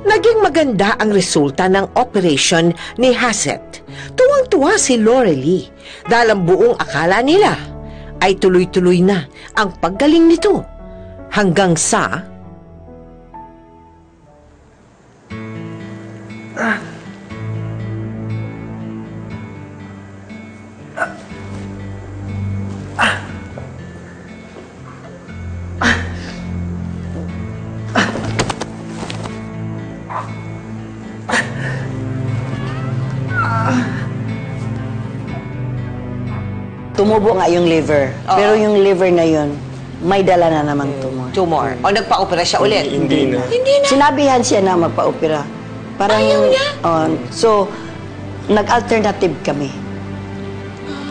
Naging maganda ang resulta ng operation ni Hassett. Tuwang-tuwa si Lorelie dahil ang buong akala nila ay tuloy-tuloy na ang paggaling nito. Hanggang sa... Tumubo nga yung liver. Pero yung liver na yun, may dala na namang tumor. Tumor. O nagpa-opera siya ulit? Hindi na. Hindi na. Sinabihan siya na magpa-opera. Parang, Ayaw niya? So, nag-alternative kami.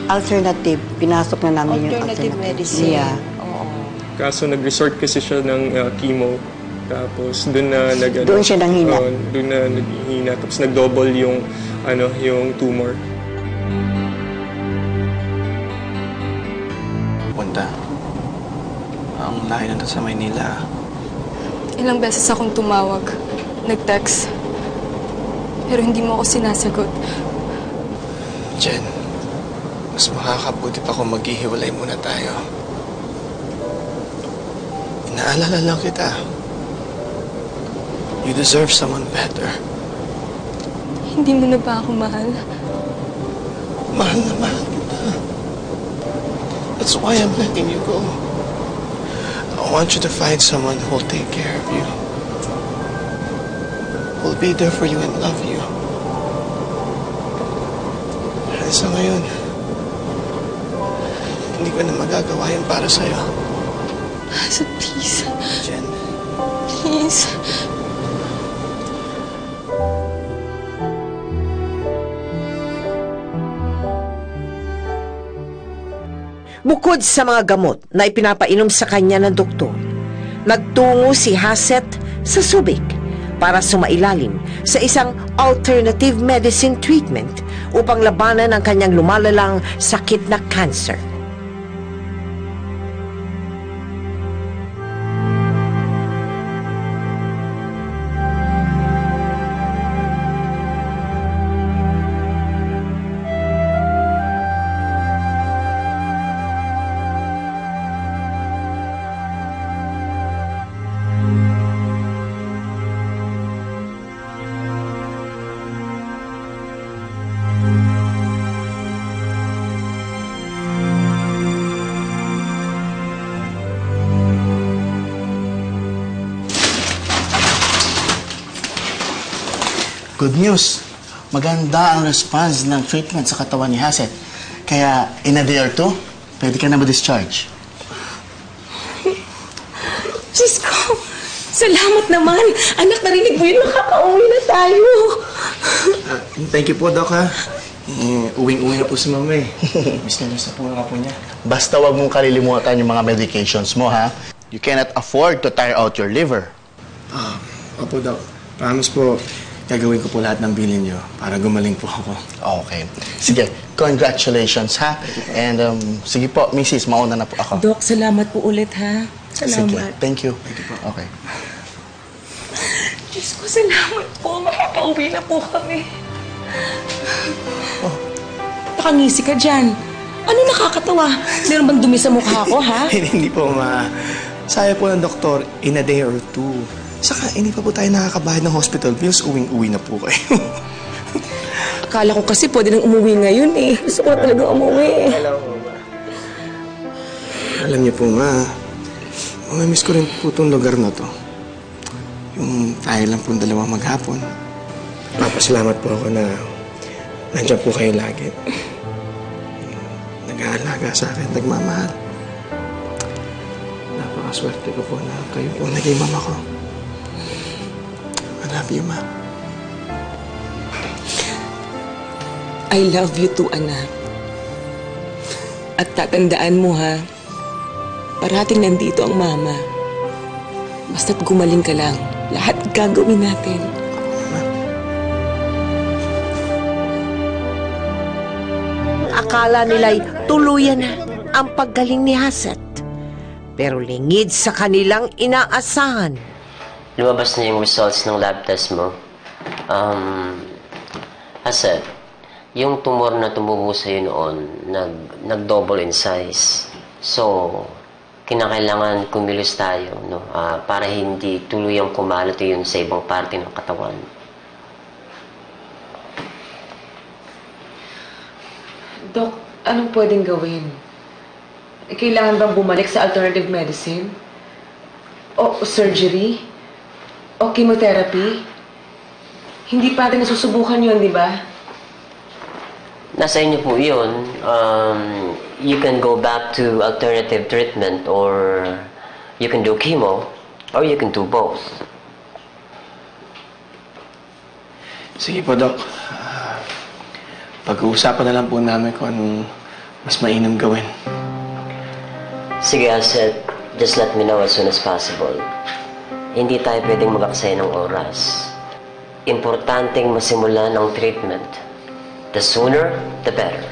Alternative. Pinasok na namin yung Alternative alternative. medicine. Yeah. Oo. Kaso nag-resort kasi siya ng chemo. Tapos doon na Doon siya nanghina. Doon na naghihina. Tapos nag-double yung, yung tumor. Punta. Ang layo na sa Maynila. Ilang beses akong tumawag, nag-text. Pero hindi mo ako sinasagot. Jen, mas makakabuti pa kung maghihiwalay muna tayo. Inaalala lang kita. You deserve someone better. Hindi mo na ba ako mahal? Mahal na mahal kita. That's why I'm letting you go. I want you to find someone who will take care of you. Who will be there for you and love you. Dahil sa ngayon, hindi ko na magagawa yan para sa'yo. So please, Jen. please. Bukod sa mga gamot na ipinapainom sa kanya ng doktor, nagtungo si Hassett sa Subic para sumailalim sa isang alternative medicine treatment upang labanan ang kanyang lumalalang sakit na cancer. Good news. Maganda ang response ng treatment sa katawan ni Hassett. Kaya, in a day or two, pwede ka na ma-discharge. Diyos ko! Salamat naman! Anak, narinig mo yun, makaka-uwi na tayo! Thank you po, Doc, ha? Uwing-uwi na po si Mama, eh. Miss na po nga po niya. Basta wag mong kalilimutan yung mga medications mo, ha? You cannot afford to tire out your liver. Opo, Doc. Promise po, gagawin ko po lahat ng bilin niyo para gumaling po ako. Okay. Sige, congratulations, ha? And, sige po, Mrs., mauna na po ako. Dok, salamat po ulit, ha? Salamat. Sige, thank you. Thank you po. Okay. Diyos ko, salamat po. Makaka-uwi na po kami. Oh, nakangisi ka dyan. Ano nakakatawa? Meron bang dumi sa mukha ko, ha? Hindi po, Ma. Sabi po ng doktor, in a day or two. Saka, hindi pa po tayo nakakabayad ng hospital bills. Uwing-uwi na po kayo. Akala ko kasi pwede nang umuwi ngayon, eh. Gusto ko na talaga umuwi. Alam mo ba? Alam niyo po, Ma. Mamamiss ko rin po itong lugar na to. Yung tayo lang pong dalawang maghapon. Papasalamat po ako na nandiyan po kayo lagi. Nag-aalaga sa akin, nagmamahal. Napakaswerte ko po na kayo po naging mama ko. I love you, Ma. I love you too, anak. At tatandaan mo, ha? Parating nandito ang mama. Basta't gumaling ka lang, lahat gagawin natin. Akala nila'y tuluyan na ang paggaling ni Hassett. Pero lingid sa kanilang inaasahan, lumabas na yung results ng lab test mo. Hassett, yung tumor na tumubo sa'yo noon, nag-double in size. So, kinakailangan kumilos tayo, no? Para hindi tuluyang kumalat yun sa ibang parte ng katawan. Dok, anong pwedeng gawin? Kailangan bang bumalik sa alternative medicine? O surgery? O chemotherapy? Hindi pa natin nasusubukan yun, di ba? Nasa inyo po yun. You can go back to alternative treatment or you can do chemo or you can do both. Sige po, Doc. Pag-uusapan na lang po namin kung anong mas mainam gawin. Sige, Hassett. Just let me know as soon as possible. Hindi tayo pwedeng mag-aksaya ng oras. Importanteng masimulan ang treatment. The sooner, the better.